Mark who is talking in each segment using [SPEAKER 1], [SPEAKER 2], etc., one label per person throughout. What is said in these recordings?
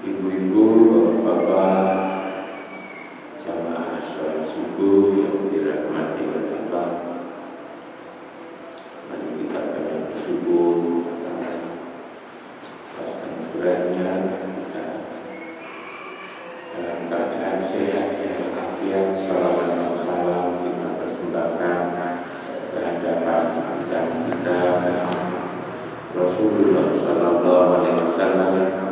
[SPEAKER 1] Ibu-ibu, bapak-bapak, jamaah sholat subuh yang dirahmati oleh Allah. Mari kita banyak bersyukur atas anugerahnya kita dalam keadaan sehat dan afiat. Salawat dan salam kita persembahkan kehadiran kita Rasulullah Sallallahu Alaihi Wasallam.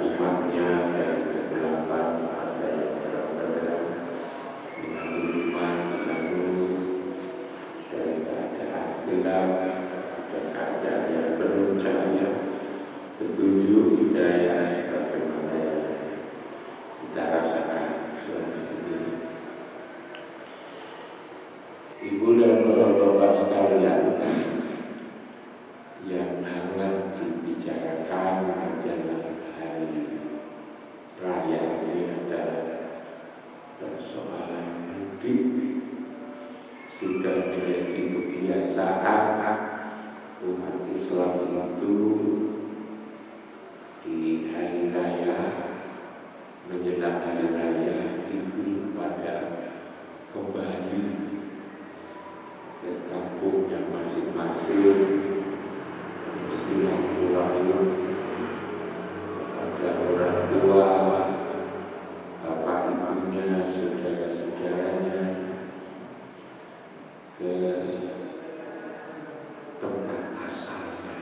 [SPEAKER 1] Imannya dari kegelapan ada yang terang-terang dengan iman lalu dari keadaan gelap dan keadaan yang penuh cahaya petunjuk hidayah sebagaimana yang kita rasakan selama ini. Ibu dan bapak-bapak sekalian, yang hangat dibicarakan adalah hari raya ini adalah persoalan mudik. Sudah menjadi kebiasaan umat Islam itu di hari raya, menjelang hari raya itu pada kembali ke kampungnya masing-masing, silaturahim kepada orang tua, bapak ibunya, saudara-saudaranya, ke tempat asalnya.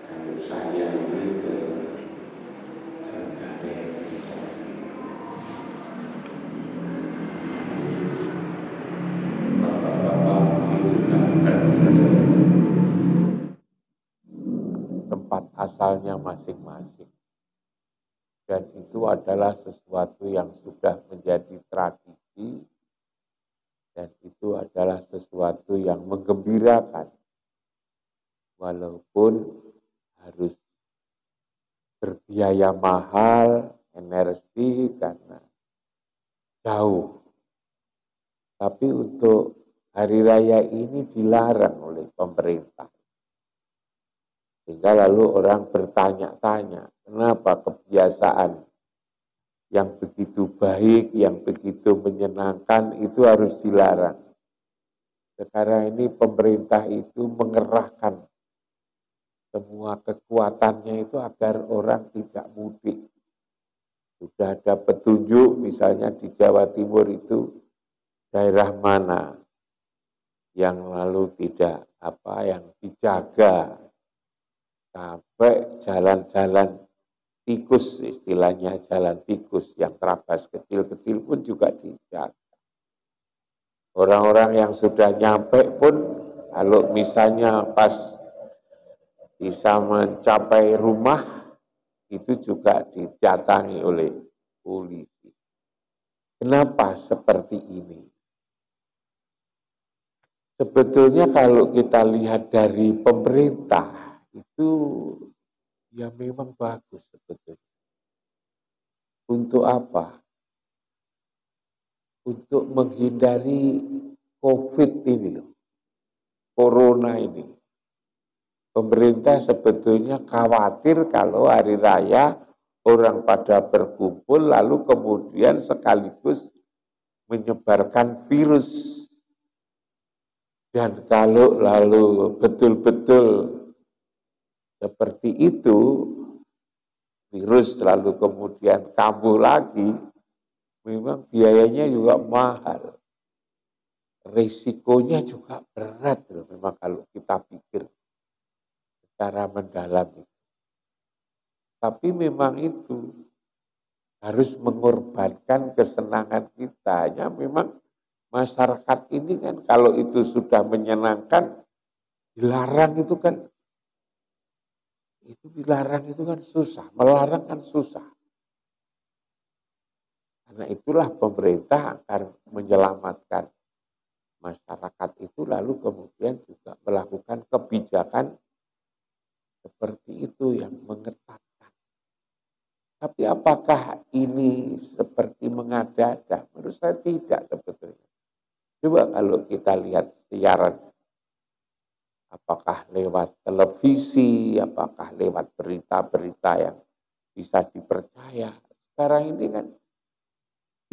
[SPEAKER 1] Kalau saya ini ke Trenggalek misalnya, bapak-bapak itu kan tempat asalnya masing-masing, dan itu adalah sesuatu yang sudah menjadi tradisi, dan itu adalah sesuatu yang menggembirakan walaupun harus berbiaya mahal, energi karena jauh. Tapi untuk hari raya ini dilarang oleh pemerintah. Sehingga lalu orang bertanya-tanya, kenapa kebiasaan yang begitu baik, yang begitu menyenangkan itu harus dilarang. Sekarang ini pemerintah itu mengerahkan semua kekuatannya itu agar orang tidak mudik. Sudah ada petunjuk, misalnya di Jawa Timur itu daerah mana yang lalu tidak yang dijaga, sampai jalan-jalan tikus, istilahnya jalan tikus yang terabas kecil-kecil pun juga dijaga. Orang-orang yang sudah nyampe pun kalau misalnya pas bisa mencapai rumah itu juga didatangi oleh polisi. Kenapa seperti ini? Sebetulnya kalau kita lihat dari pemerintah itu ya memang bagus sebetulnya. Untuk apa? Untuk menghindari COVID ini loh, Corona ini. Pemerintah sebetulnya khawatir kalau hari raya orang pada berkumpul lalu kemudian sekaligus menyebarkan virus. Dan kalau lalu betul-betul seperti itu, virus lalu kemudian kambuh lagi, memang biayanya juga mahal. Risikonya juga berat loh, memang kalau kita pikir secara mendalam. Tapi memang itu harus mengorbankan kesenangan kita. Ya memang masyarakat ini kan kalau itu sudah menyenangkan, dilarang itu kan susah, melarang kan susah. Karena itulah pemerintah akan menyelamatkan masyarakat itu lalu kemudian juga melakukan kebijakan seperti itu yang mengetatkan. Tapi apakah ini seperti mengada-ada? Menurut saya tidak sebetulnya. Coba kalau kita lihat siaran apakah lewat televisi, apakah lewat berita-berita yang bisa dipercaya. Sekarang ini kan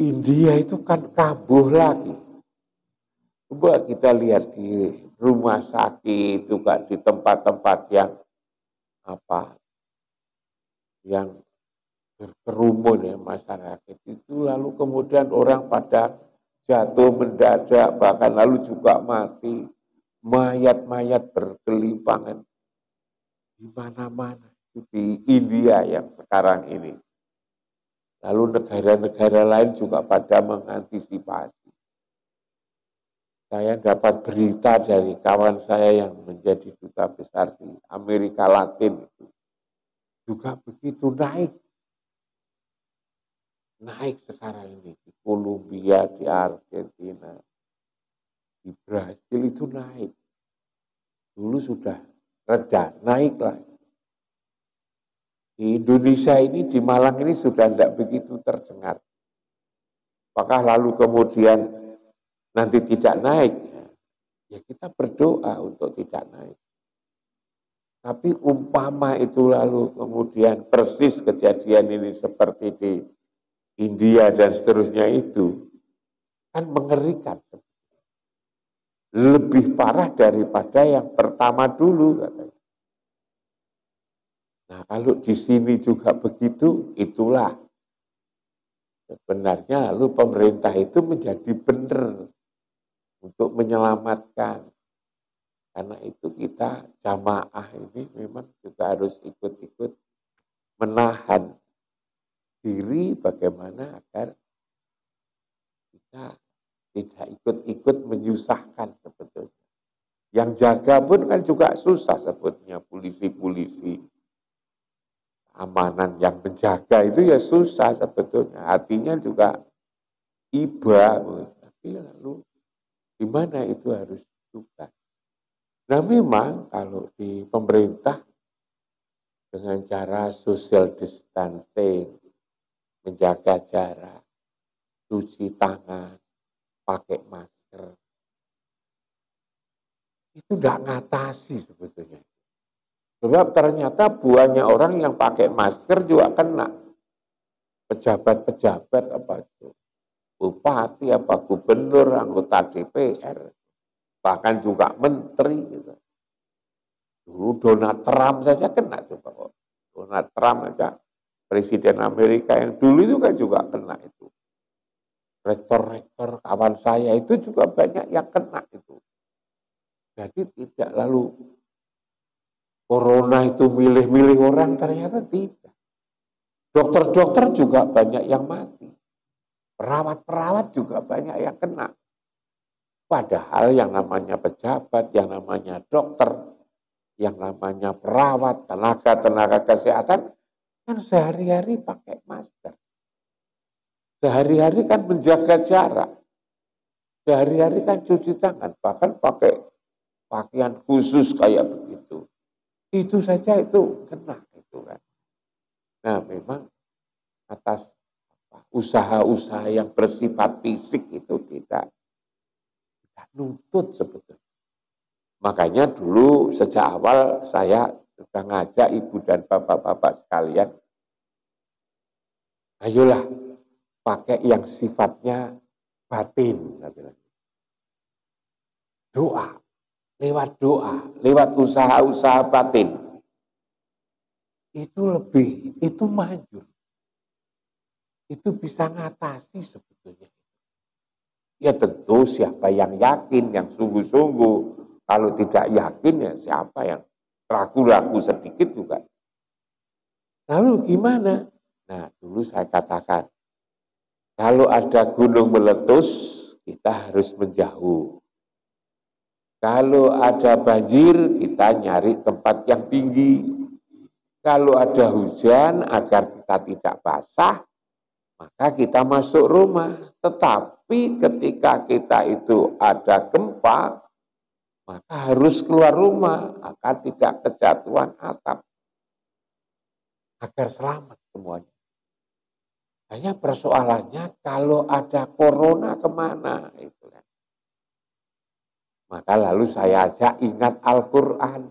[SPEAKER 1] India itu kan kambuh lagi. Coba kita lihat di rumah sakit juga di tempat-tempat yang apa yang berkerumun ya masyarakat itu, lalu kemudian orang pada jatuh mendadak, bahkan lalu juga mati, mayat-mayat bergelimpangan di mana-mana di India yang sekarang ini. Lalu negara-negara lain juga pada mengantisipasi. Saya dapat berita dari kawan saya yang menjadi duta besar di Amerika Latin itu juga begitu naik sekarang ini di Kolombia, di Argentina, di Brasil itu naik. Dulu sudah reda, naik lagi. Di Indonesia ini, di Malang ini sudah tidak begitu terdengar. Apakah lalu kemudian nanti tidak naik? Ya kita berdoa untuk tidak naik. Tapi umpama itu lalu kemudian persis kejadian ini seperti di India dan seterusnya itu, kan mengerikan. Lebih parah daripada yang pertama dulu katanya. Nah kalau di sini juga begitu, itulah sebenarnya lalu pemerintah itu menjadi benar untuk menyelamatkan. Karena itu kita jamaah ini memang juga harus ikut-ikut menahan diri bagaimana agar kita tidak ikut-ikut menyusahkan sebetulnya. Yang jaga pun kan juga susah sebetulnya, polisi-polisi. Amanan yang menjaga itu ya susah sebetulnya. Artinya juga iba. Tapi lalu gimana itu harus juga. Nah memang kalau di pemerintah dengan cara social distancing, menjaga jarak, cuci tangan, pakai masker, itu tidak ngatasi sebetulnya. Sebab ternyata banyak orang yang pakai masker juga kena. Pejabat-pejabat apa itu, bupati, apa gubernur, anggota DPR, bahkan juga menteri. Gitu. Dulu Donald Trump saja kena coba kok. Donald Trump aja, Presiden Amerika yang dulu itu kan juga kena itu. Rektor-rektor kawan saya itu juga banyak yang kena itu. Jadi tidak lalu Corona itu milih-milih orang, ternyata tidak. Dokter-dokter juga banyak yang mati. Perawat-perawat juga banyak yang kena. Padahal yang namanya pejabat, yang namanya dokter, yang namanya perawat, tenaga-tenaga kesehatan, kan sehari-hari pakai masker. Sehari-hari kan menjaga jarak. Sehari-hari kan cuci tangan, bahkan pakai pakaian khusus kayak begitu. Itu saja itu kena itu kan. Nah memang atas usaha-usaha yang bersifat fisik itu tidak nuntut sebetulnya. Makanya dulu sejak awal saya sudah ngajak ibu dan bapak-bapak sekalian, ayolah pakai yang sifatnya batin. Doa, lewat usaha-usaha batin. Itu itu maju. Itu bisa ngatasi sebetulnya. Ya tentu siapa yang yakin, yang sungguh-sungguh. Kalau tidak yakin ya siapa yang ragu-ragu sedikit juga. Lalu gimana? Nah dulu saya katakan, kalau ada gunung meletus, kita harus menjauh. Kalau ada banjir, kita nyari tempat yang tinggi. Kalau ada hujan, agar kita tidak basah, maka kita masuk rumah. Tetapi ketika kita itu ada gempa, maka harus keluar rumah, agar tidak kejatuhan atap. Agar selamat semuanya. Hanya persoalannya kalau ada corona kemana? Itu kan. Maka lalu saya ajak ingat Al-Quran.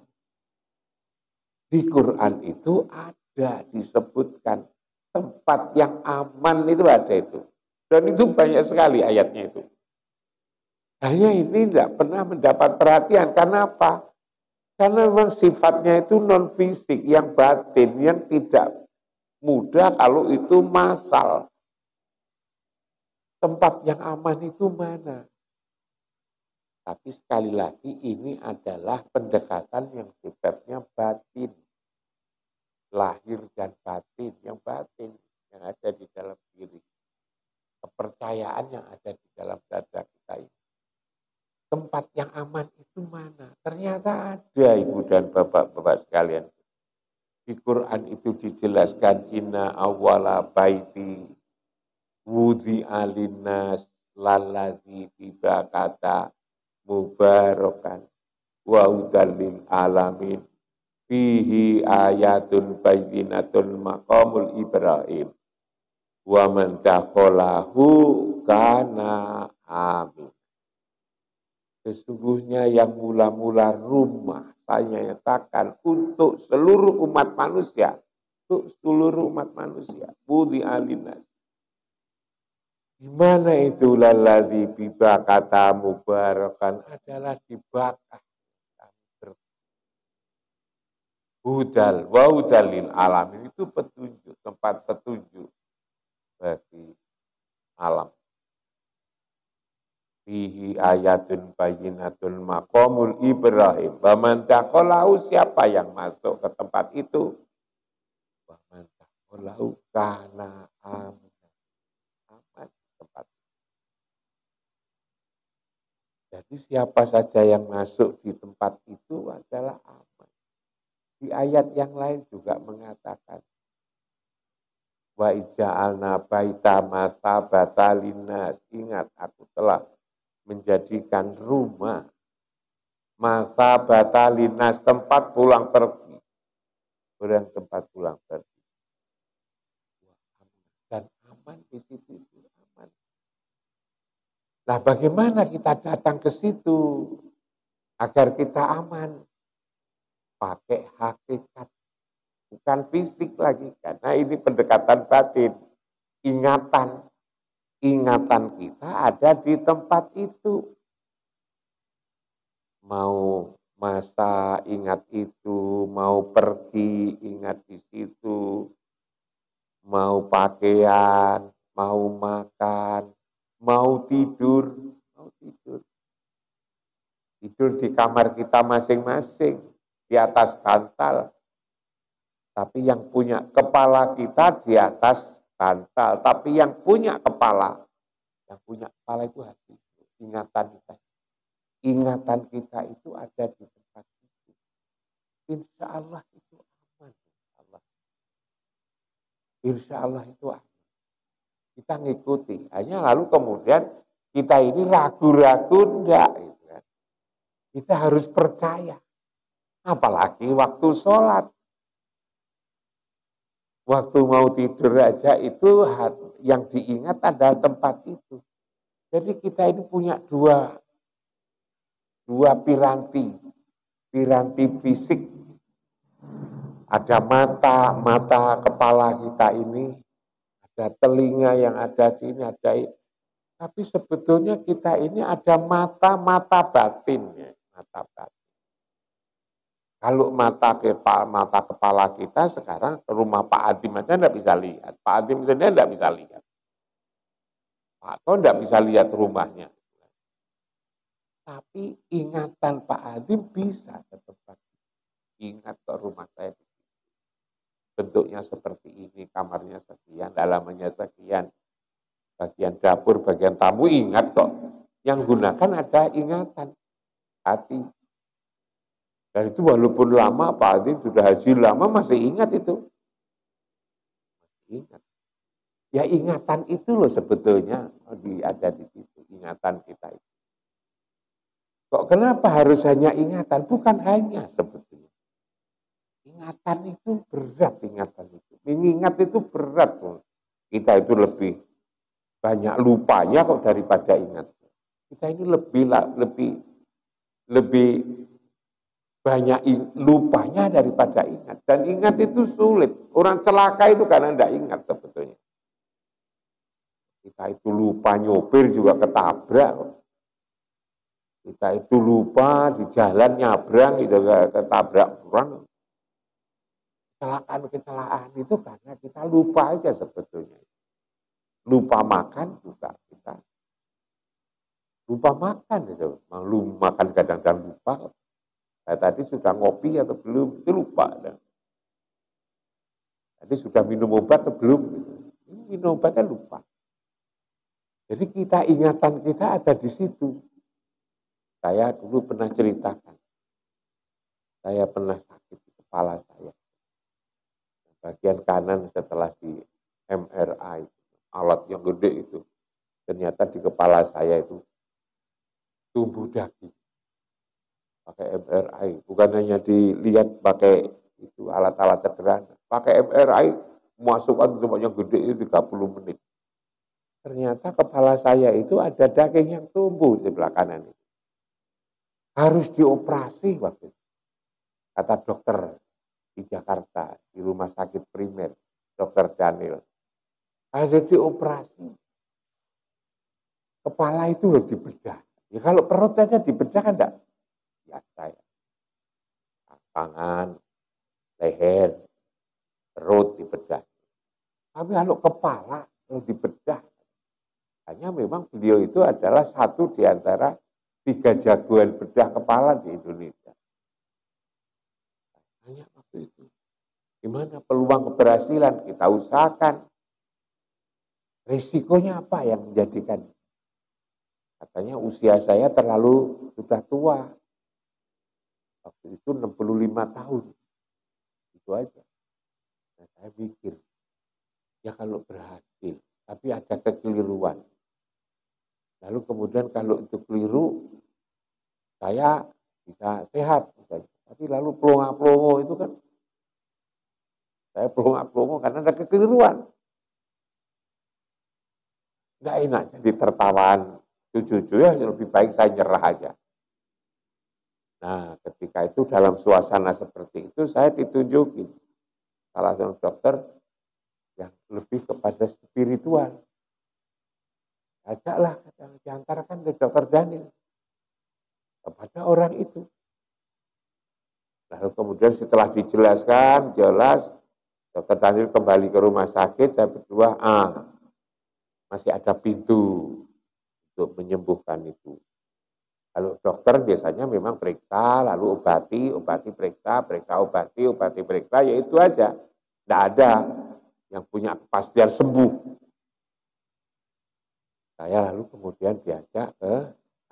[SPEAKER 1] Di Quran itu ada disebutkan tempat yang aman itu ada itu. Dan itu banyak sekali ayatnya itu. Hanya ini tidak pernah mendapat perhatian. Karena apa? Karena memang sifatnya itu non fisik, yang batin, yang tidak mudah kalau itu massal. Tempat yang aman itu mana? Tapi sekali lagi ini adalah pendekatan yang sifatnya batin. Lahir dan batin, yang ada di dalam diri. Kepercayaan yang ada di dalam dada kita ini. Tempat yang aman itu mana? Ternyata ada, Ibu dan Bapak-bapak sekalian. Di Quran itu dijelaskan inna awwala baiti wudhi alinas lalladzi bibakata mubarakan wa udallil alamin fihi ayatun bayyinatun maqamul Ibrahim wa man dakhalahu kana amin. Sesungguhnya yang mula-mula rumah saya nyatakan untuk seluruh umat manusia, budi alinas. Di mana itu lalladzi bibakata mubarakan adalah di Bakah. Hudal wa hudalil alamin itu petunjuk, tempat petunjuk bagi alam. Fihi ayatun bayyinatun maqamul Ibrahim. Waman taqalahu, siapa yang masuk ke tempat itu? Waman taqalahu kana aman. Aman tempat. Jadi siapa saja yang masuk di tempat itu adalah aman. Di ayat yang lain juga mengatakan wa ija'alna baita masabata linnas. Ingat, aku telah menjadikan rumah masa batalinas, tempat pulang pergi. Tempat pulang pergi. Dan aman di situ itu aman. Nah, bagaimana kita datang ke situ agar kita aman? Pakai hakikat, bukan fisik lagi, karena ini pendekatan batin, ingatan. Ingatan kita ada di tempat itu. Mau masa ingat itu, mau pergi ingat di situ, mau pakaian, mau makan, mau tidur. Tidur di kamar kita masing-masing, di atas bantal. Tapi yang punya kepala kita di atas bantal, tapi yang punya kepala itu hati, ingatan kita. Ingatan kita itu ada di tempat itu. Insya Allah itu aman. Insya Allah itu aman. Kita ngikuti. Hanya lalu kemudian kita ini ragu-ragu enggak. Gitu kan. Kita harus percaya. Apalagi waktu sholat. Waktu mau tidur aja itu yang diingat adalah tempat itu. Jadi kita ini punya dua piranti fisik. Ada mata kepala kita ini, ada telinga yang ada di ini, ada ini. Tapi sebetulnya kita ini ada mata batin. Mata batin. Kalau mata kepala kita sekarang ke rumah Pak Adim aja enggak bisa lihat. Pak Adim sendiri enggak bisa lihat. Pak Adim enggak bisa lihat rumahnya. Tapi ingatan Pak Adim bisa ke tempat. Ingat ke rumah saya. Bentuknya seperti ini, kamarnya sekian, dalamannya sekian. Bagian dapur, bagian tamu ingat kok. Yang gunakan ada ingatan. Hati. Dan itu walaupun lama, Pak Adim sudah haji lama masih ingat itu. Masih ingat. Ya ingatan itu loh sebetulnya ada di situ, ingatan kita itu. Kok kenapa harus hanya ingatan? Bukan hanya sebetulnya. Ingatan itu berat, ingatan itu. Mengingat itu berat. Kita itu lebih banyak lupanya kok daripada ingat. Kita ini lebih lebih banyak lupanya daripada ingat. Dan ingat itu sulit. Orang celaka itu karena tidak ingat sebetulnya. Kita itu lupa nyopir juga ketabrak. Kita itu lupa di jalan nyabrang itu ketabrak orang. Kecelakaan itu karena kita lupa aja sebetulnya. Lupa makan juga kita. Lupa makan itu. Makan kadang-kadang lupa. Saya tadi sudah ngopi atau belum, itu lupa. Tadi sudah minum obat atau belum. Gitu. Minum obatnya lupa. Jadi ingatan kita ada di situ. Saya dulu pernah ceritakan. Saya pernah sakit di kepala saya. Bagian kanan setelah di MRI, alat yang gede itu. Ternyata di kepala saya itu tumbuh daging. Pakai MRI, bukan hanya dilihat pakai itu alat-alat sederhana. Pakai MRI, masukkan tempat yang gede itu 30 menit. Ternyata kepala saya itu ada daging yang tumbuh di sebelah kanan. Harus dioperasi waktu itu. Kata dokter di Jakarta, di rumah sakit primer, dokter Daniel. Harus dioperasi. Kepala itu loh dibedah. Ya kalau perut saja dibedah kan enggak? Biasa ya. Tangan, leher, perut dibedah. Tapi kalau kepala kalau dibedah, hanya memang beliau itu adalah satu di antara 3 jagoan bedah kepala di Indonesia. Hanya waktu itu. Gimana peluang keberhasilan? Kita usahakan. Risikonya apa yang menjadikan? Katanya usia saya terlalu sudah tua. Waktu itu 65 tahun. Itu aja. Nah, saya mikir, ya kalau berhasil, tapi ada kekeliruan. Lalu kemudian kalau itu keliru, saya bisa sehat. Tapi lalu pelongo-pelongo itu kan, saya pelongo-pelongo karena ada kekeliruan. Nggak enak jadi tertawaan. Jujur ya lebih baik saya nyerah aja. Nah ketika itu dalam suasana seperti itu saya ditunjukin salah satu dokter yang lebih kepada spiritual. Ajaklah, diantarkan ke dokter Daniel kepada orang itu. Lalu kemudian setelah dijelaskan, jelas, dokter Daniel kembali ke rumah sakit, saya berdua, masih ada pintu untuk menyembuhkan itu. Kalau dokter biasanya memang periksa, lalu obati, periksa, obati, periksa, ya itu aja. Tidak ada yang punya kepastian sembuh. Saya lalu kemudian diajak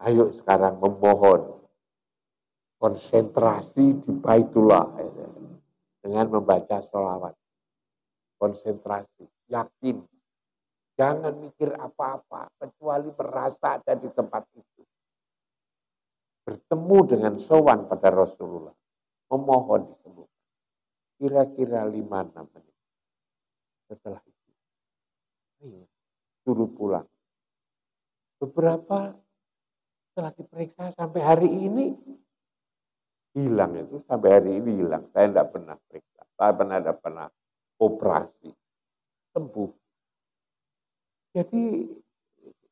[SPEAKER 1] ayo sekarang memohon konsentrasi di Baitullah dengan membaca sholawat. Konsentrasi, yakin, jangan mikir apa-apa kecuali merasa ada di tempat itu. Bertemu dengan sowan pada Rasulullah, memohon disembuhkan. Kira-kira 5-6 menit. Setelah itu, suruh pulang. Beberapa setelah diperiksa sampai hari ini hilang itu, sampai hari ini hilang. Saya tidak pernah periksa, saya pernah operasi, sembuh. Jadi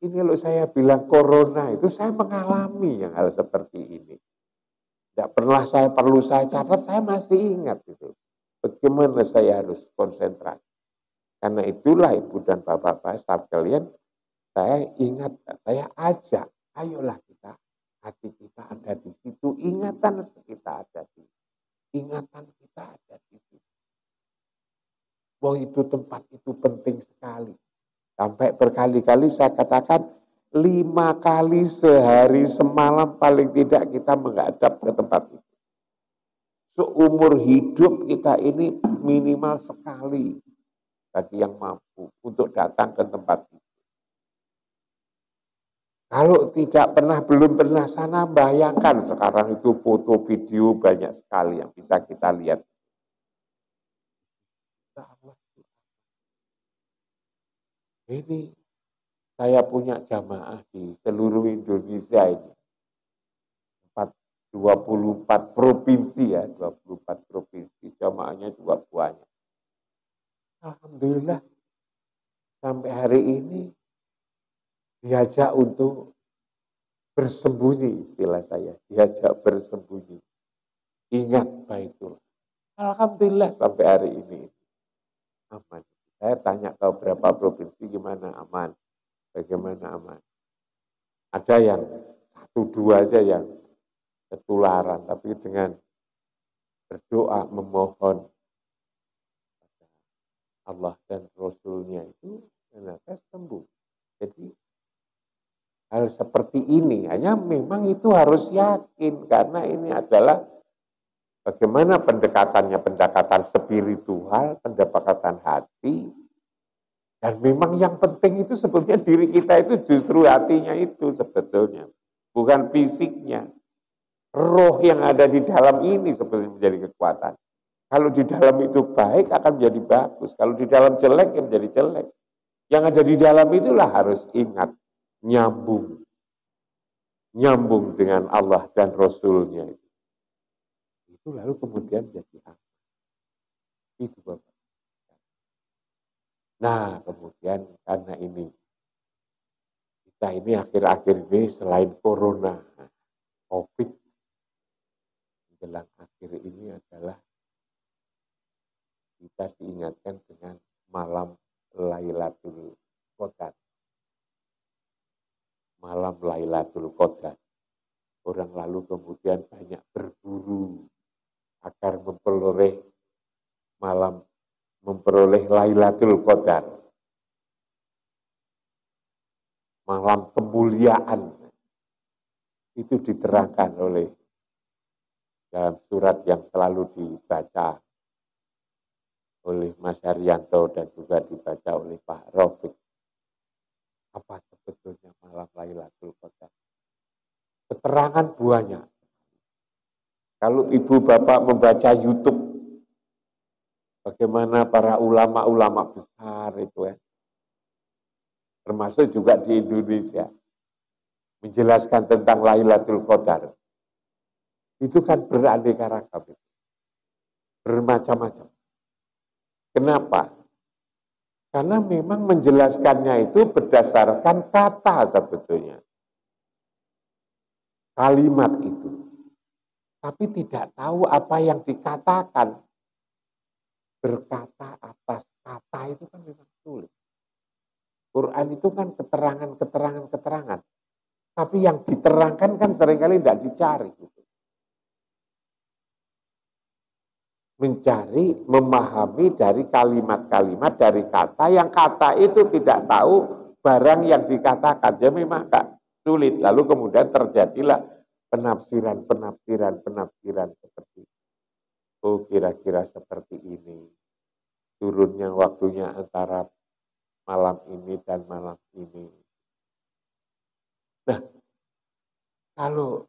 [SPEAKER 1] ini kalau saya bilang corona itu saya mengalami yang hal seperti ini. Tidak pernah perlu saya catat, saya masih ingat itu. Bagaimana saya harus konsentrasi. Karena itulah Ibu dan Bapak-Bapak sekalian, saya ingat, saya ajak, ayolah kita, hati kita ada di situ, ingatan kita ada di situ. Ingatan kita ada di situ. Bahwa itu tempat itu penting sekali. Sampai berkali-kali saya katakan 5 kali sehari semalam paling tidak kita menghadap ke tempat itu. Seumur hidup kita ini minimal sekali bagi yang mampu untuk datang ke tempat itu. Kalau belum pernah sana, bayangkan sekarang itu foto video banyak sekali yang bisa kita lihat. Ini saya punya jamaah di seluruh Indonesia ini. 24 provinsi ya, 24 provinsi, jamaahnya juga banyak. Alhamdulillah, sampai hari ini diajak untuk bersembunyi, istilah saya, diajak bersembunyi. Ingat Baitullah. Alhamdulillah sampai hari ini aman. Saya tanya ke beberapa provinsi gimana aman, bagaimana aman. Ada yang 1-2 aja yang ketularan, tapi dengan berdoa memohon Allah dan Rasulnya itu ternyata sembuh. Jadi hal seperti ini hanya memang itu harus yakin karena ini adalah bagaimana pendekatannya, pendekatan spiritual, pendekatan hati. Dan memang yang penting itu sebetulnya diri kita itu justru hatinya itu sebetulnya. Bukan fisiknya. Roh yang ada di dalam ini sebetulnya menjadi kekuatan. Kalau di dalam itu baik akan menjadi bagus. Kalau di dalam jelek ya menjadi jelek. Yang ada di dalam itulah harus ingat. Nyambung. Nyambung dengan Allah dan Rasulnya. Itu lalu kemudian jadi apa? Itu Bapak. Nah kemudian karena ini. Kita ini akhir-akhir ini selain corona, COVID, menjelang akhir ini adalah kita diingatkan dengan malam Lailatul Qadar. Malam Lailatul Qadar. Orang lalu kemudian banyak berburu agar memperoleh Lailatul Qadar. Malam kemuliaan. Itu diterangkan oleh dalam surat yang selalu dibaca oleh Mas Haryanto dan juga dibaca oleh Pak Rafiq. Apa sebetulnya malam Lailatul Qadar? Keterangan banyak. Kalau ibu bapak membaca YouTube, bagaimana para ulama-ulama besar itu ya, termasuk juga di Indonesia, menjelaskan tentang Lailatul Qadar. Itu kan beraneka ragam, bermacam-macam. Kenapa? Karena memang menjelaskannya itu berdasarkan kata sebetulnya. Kalimat itu. Tapi tidak tahu apa yang dikatakan. Berkata atas kata itu kan memang sulit. Quran itu kan keterangan. Tapi yang diterangkan kan seringkali tidak dicari. Mencari, memahami dari kalimat-kalimat, dari kata, yang kata itu tidak tahu barang yang dikatakan. Dia memang agak sulit. Lalu kemudian terjadilah penafsiran seperti oh kira-kira seperti ini. Turunnya waktunya antara malam ini dan malam ini. Nah, kalau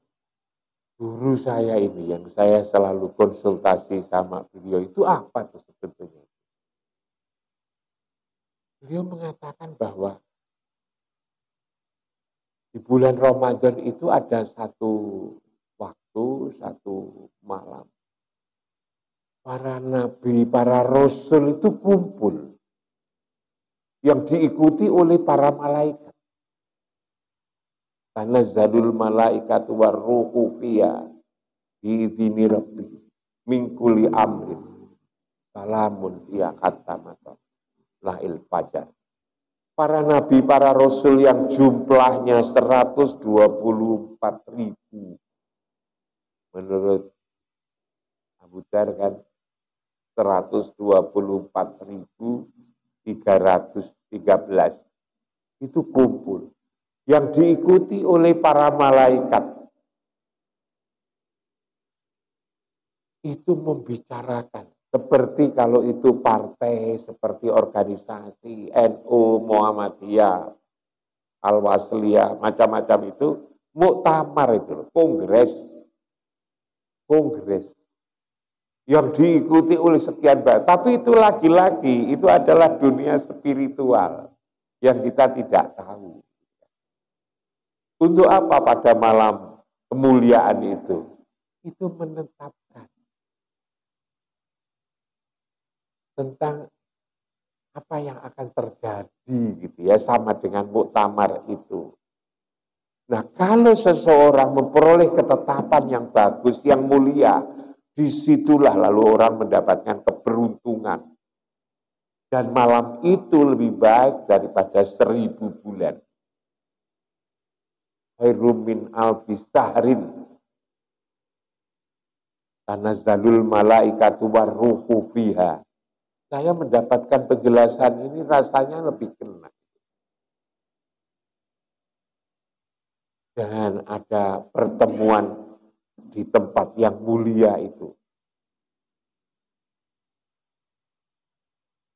[SPEAKER 1] guru saya ini yang saya selalu konsultasi sama beliau itu apa tuh sebetulnya? Beliau mengatakan bahwa di bulan Ramadan itu ada satu waktu, satu malam. Para nabi, para rasul itu kumpul. Yang diikuti oleh para malaikat. Tanazzalul malaikatu warruhu fiha bi'idzini rabbi min kulli amrin salamun hiya hatta matla'il fajar. Para nabi, para rasul yang jumlahnya 124.000 menurut Abu Dar kan 124.313 itu kumpul. Yang diikuti oleh para malaikat. Itu membicarakan. Seperti kalau itu partai, seperti organisasi, NU, Muhammadiyah, Al-Wasliyah, macam-macam itu, muktamar itu, kongres. Yang diikuti oleh sekian banyak. Tapi itu lagi-lagi, itu adalah dunia spiritual yang kita tidak tahu. Untuk apa pada malam kemuliaan itu? itu menetapkan tentang apa yang akan terjadi gitu ya, sama dengan muktamar itu. Nah, kalau seseorang memperoleh ketetapan yang bagus, yang mulia, disitulah lalu orang mendapatkan keberuntungan. Dan malam itu lebih baik daripada 1000 bulan. Khairum min alfi sahrin. Tanazzalul malaikatu warruhu fiha. Saya mendapatkan penjelasan ini rasanya lebih kena. Dan ada pertemuan di tempat yang mulia itu.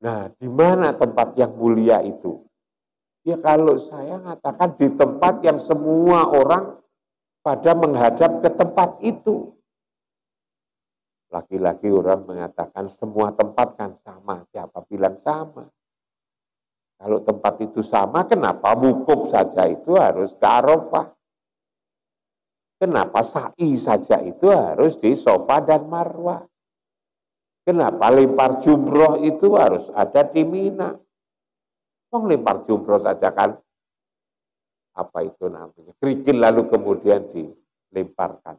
[SPEAKER 1] Nah, di mana tempat yang mulia itu? Ya kalau saya mengatakan di tempat yang semua orang pada menghadap ke tempat itu. Laki-laki orang mengatakan semua tempat kan sama, siapa bilang sama? Kalau tempat itu sama, kenapa wukuf saja itu harus ke Arafah? Kenapa sa'i saja itu harus di Safa dan Marwah? Kenapa lempar jumroh itu harus ada di Mina? Wong lempar jumroh saja kan, apa itu namanya, kerikil lalu kemudian dilemparkan.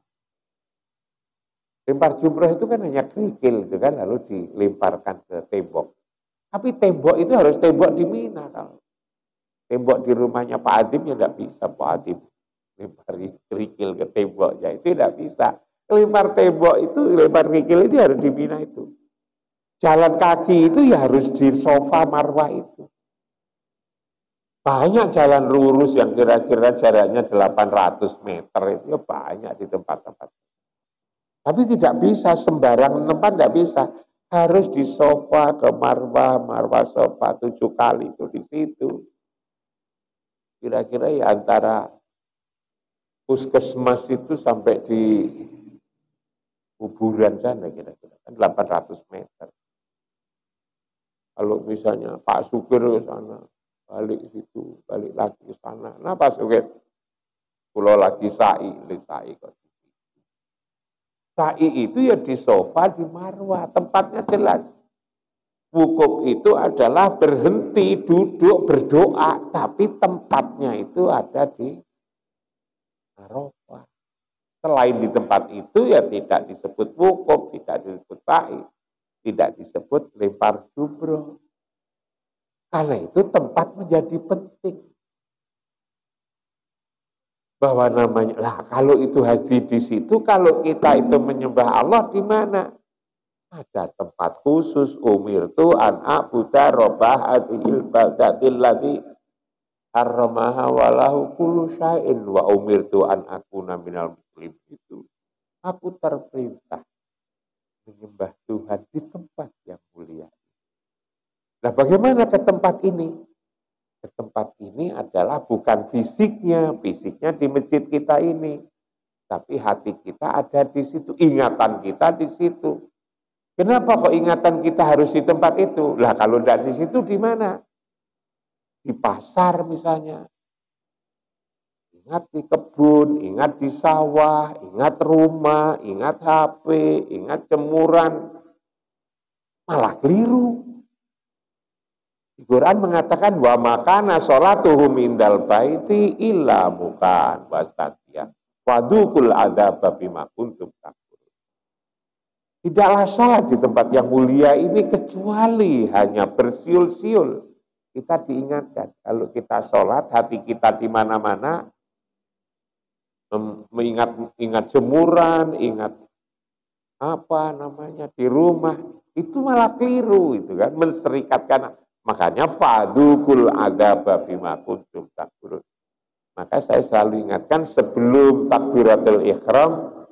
[SPEAKER 1] Lempar jumroh itu kan hanya kerikil, itu kan lalu dilemparkan ke tembok. Tapi tembok itu harus tembok di Mina. Kalau tembok di rumahnya Pak Adim ya tidak bisa Pak Adim lempar kerikil ke tembok, ya itu tidak bisa. Lempar tembok itu, lempar kerikil itu harus di Mina itu. Jalan kaki itu ya harus di Safa Marwah itu. Banyak jalan lurus yang kira-kira jaraknya 800 meter itu ya banyak di tempat-tempat. Tapi tidak bisa sembarang tempat, tidak bisa. Harus di Safa ke Marwah, Marwah Safa 7 kali itu di situ. Kira-kira ya antara puskesmas itu sampai di kuburan sana kira-kira kan 800 meter. Kalau misalnya Pak Supir ke sana, balik situ, balik lagi ke sana. Nah Pak Supir, pulau lagi sa'i kok. Sa'i itu ya di Safa, di Marwah, tempatnya jelas. Wukuf itu adalah berhenti, duduk, berdoa, tapi tempatnya itu ada di Arafah. Selain di tempat itu ya tidak disebut wukuf, tidak disebut sa'i, tidak disebut lempar jumroh. Karena itu tempat menjadi penting. Bahwa namanya, lah kalau itu haji di situ, kalau kita itu menyembah Allah di mana? Ada tempat khusus, umirtu an a'buda rabbah hadhil baldatil ladzi harramaha walahu kullu syai'in wa umirtu an akuna minal muslimin itu. Aku terperintah menyembah Tuhan di tempat yang mulia. Nah, bagaimana ke tempat ini? Ke tempat ini adalah bukan fisiknya di masjid kita ini. Tapi hati kita ada di situ, ingatan kita di situ. Kenapa kok ingatan kita harus di tempat itu? Lah kalau tidak di situ di mana? Di pasar misalnya. Ingat di kebun, ingat di sawah, ingat rumah, ingat HP, ingat jemuran. Malah keliru. Di Quran mengatakan wa makana sholatuhum indal baiti illa mukan wastadiyah wadukul adaba bima kuntum takfurun. Tidaklah sholat di tempat yang mulia ini kecuali hanya bersiul-siul. Kita diingatkan kalau kita sholat hati kita di mana-mana, ingat jemuran, ingat apa namanya di rumah, itu malah keliru itu kan, menserikatkan. Makanya fadukul adaba bima kuntum takfurun. Maka saya selalu ingatkan sebelum takbiratul ihram,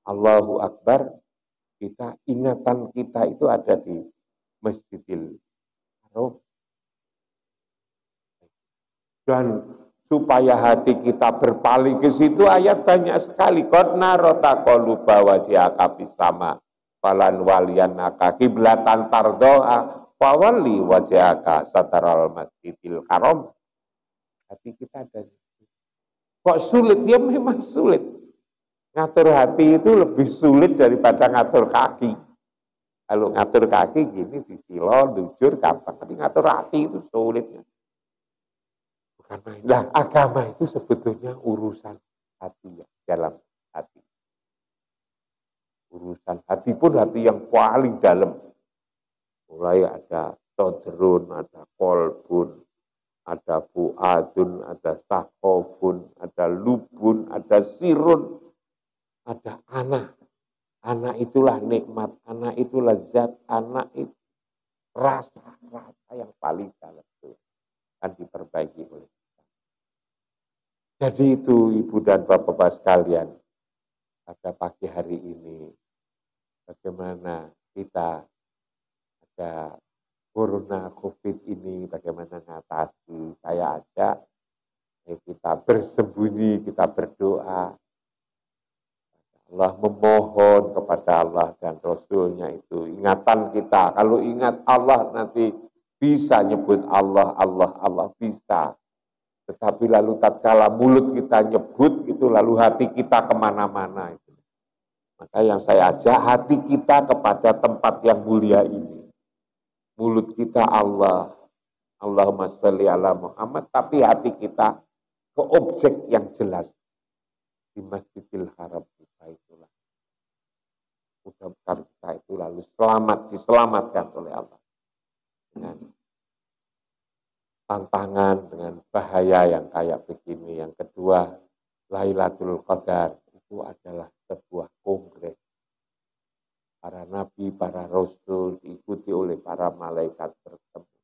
[SPEAKER 1] Allahu Akbar, ingatan kita itu ada di Masjidil Haram. Dan supaya hati kita berpaling ke situ, ayat banyak sekali. Qad nara taqalluba wajhaka fis sama falan waliyanaka qiblatan tardoa fawalli wajhaka sataral masjidil haram. Hati kita ada. Kok sulit? Ya memang sulit. Ngatur hati itu lebih sulit daripada ngatur kaki. Kalau ngatur kaki gini disilo, jujur, gampang. Tapi ngatur hati itu sulit. Bukan main. Nah, agama itu sebetulnya urusan hati ya, dalam hati. Urusan hati pun hati yang paling dalam. Mulai ada sodrun, ada kolbun, ada fuadun, ada sakobun, ada lubun, ada sirun, ada anak. Anak itulah nikmat, anak itulah zat, anak itu rasa yang paling dalam itu akan diperbaiki oleh kita. Jadi itu Ibu dan Bapak-Bapak sekalian, pada pagi hari ini, bagaimana kita ada corona COVID ini, bagaimana mengatasi, saya ajak, kita bersembunyi, kita berdoa, Allah memohon kepada Allah dan Rasulnya itu. Ingatan kita, kalau ingat Allah nanti bisa nyebut Allah, Allah bisa. Tetapi lalu tatkala mulut kita nyebut, itu lalu hati kita kemana-mana. Maka yang saya ajak, hati kita kepada tempat yang mulia ini. Mulut kita Allah, Allahumma sholli ala Muhammad, tapi hati kita ke objek yang jelas. Di Masjidil Haram kita itulah. Mudah-mudahan kita itu lalu diselamatkan oleh Allah. Dengan tantangan, dengan bahaya yang kayak begini. Yang kedua, Lailatul Qadar itu adalah sebuah kongres. Para nabi, para rasul diikuti oleh para malaikat bertemu.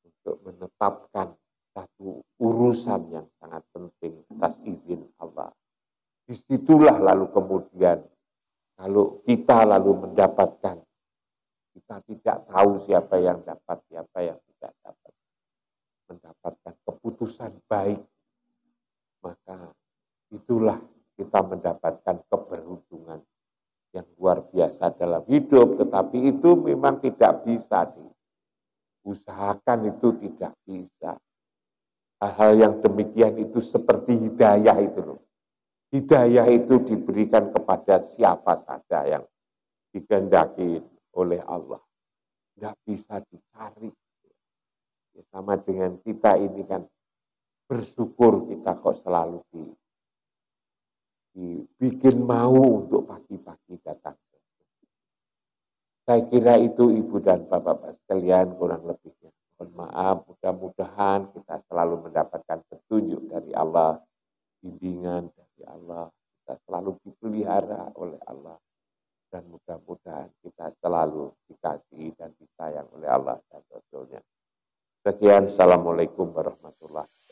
[SPEAKER 1] Untuk menetapkan satu urusan yang sangat penting atas izin Allah. Disitulah lalu kemudian kalau kita lalu mendapatkan, kita tidak tahu siapa yang dapat, siapa yang tidak dapat. Mendapatkan keputusan baik, maka itulah kita mendapatkan keberuntungan yang luar biasa dalam hidup. Tetapi itu memang tidak bisa diusahakan, itu tidak bisa. Hal-hal yang demikian itu seperti hidayah itu loh. Hidayah itu diberikan kepada siapa saja yang dikehendaki oleh Allah. Tidak bisa dicari. Ya, sama dengan kita ini kan bersyukur kita kok selalu dibikin mau untuk pagi-pagi datang. Saya kira itu Ibu dan Bapak-Bapak sekalian kurang lebihnya. Mohon maaf, mudah-mudahan kita selalu mendapatkan petunjuk dari Allah, bimbingan dari Allah, kita selalu dipelihara oleh Allah, dan mudah-mudahan kita selalu dikasihi dan disayang oleh Allah dan Rasul-Nya. Sekian, Assalamualaikum warahmatullahi wabarakatuh.